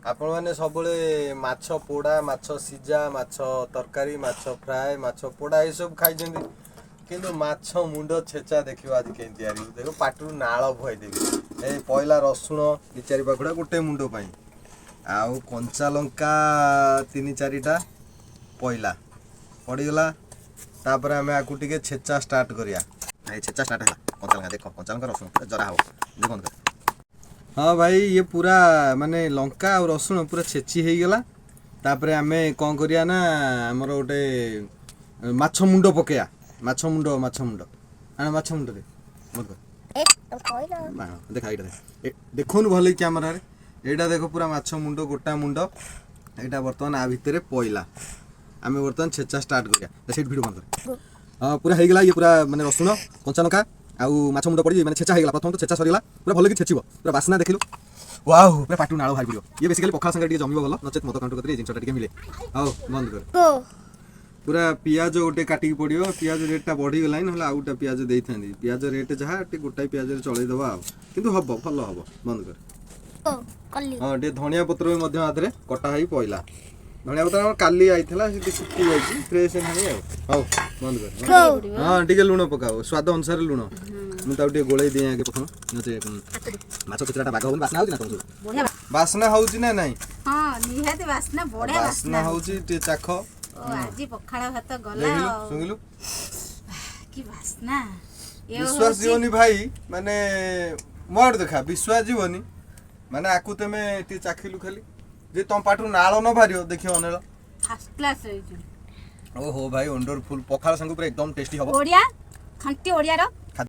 आपण माने सबले माछ पोड़ा माछ सिजा माछ तरकारी माछ फ्राए माछ पोड़ा ये सब खाई जंदी किंतु माछ मुंड छेचा देखियो आज के तयारी देखो पाटू नाळ भय देबी ए पयला रसुण दि चारि पाखुडा गोटे मुंड पई आउ कंचा लंका तीन चारिटा पयला पड़ी गला तापर आमे आकु टिके छेचा स्टार्ट करिया ए छेचा स्टार्ट है कंचा लंका देखो कंचा लंका रसुण जरा हो देखो हाँ भाई ये पूरा माने लंका और रसुण पूरा छेची हो गला तापरे आमे कौन करिया ना हमर गोटे माछ मुंड पकेया माछ मुंड आना माछ मुंड दे मत कर देखा एटा देख देखोन भले कैमरा रे एटा देखो पूरा माछ मुंड गोटा मुंड एटा वर्तमान आ भितरे पइला आमे वर्तमान छेचा स्टार्ट करिया सेट वीडियो बंद कर हां पूरा हो गला ये पूरा माने रसुण कंचा लंका आउ माछ मुंड पड़ी माने छेचा हो गला प्रथम तो छेचा सरीला पूरा भले कि छेचिबो पूरा बासना देखिलु वाओ पूरा पाटू नाळ भाई पड़ियो ये बेसिकली पखाल संगे जमीबो भलो नचेत मत काउंटर करते जिंसटा टिके मिले आओ बंद कर पूरा पियाज गोटे काटी पड़ियो पियाज रेटटा बढ़ी गला नहला आउटा पियाज देइथांदी पियाज रेट जहा टे गोटाई पियाज रे चलै दबा आ किंतु हबो भलो हबो बंद कर हां टे धनिया पत्र मध्ये आदरे कटा होई पइला धनिया पत्र काली आइथला से सुक्की जाई फ्रेश नाही आ आओ बंद कर हां टिके लूण पकाओ स्वाद अनुसार लूण मु ताउ टे गोळै दे आगे प्रथम नचे माछ केतराटा बाग होन वासना होची ना कोन बढ़िया वासना होची ना नाही हां निहाती वासना बढ़िया वासना होची टे चाखो आजी पखाड़ा भात गला सुंगिलु की वासना विश्वास जीवनी भाई माने मोर देखा विश्वास जीवनी माने आकु तमे ती चाखिलु खाली जे तम पाटू नाळ न भारियो देखियो अनेला फर्स्ट क्लास रही ओहो भाई वंडरफुल पखाल संग पूरा एकदम टेस्टी हबो ओडिया खंटी ओडिया रो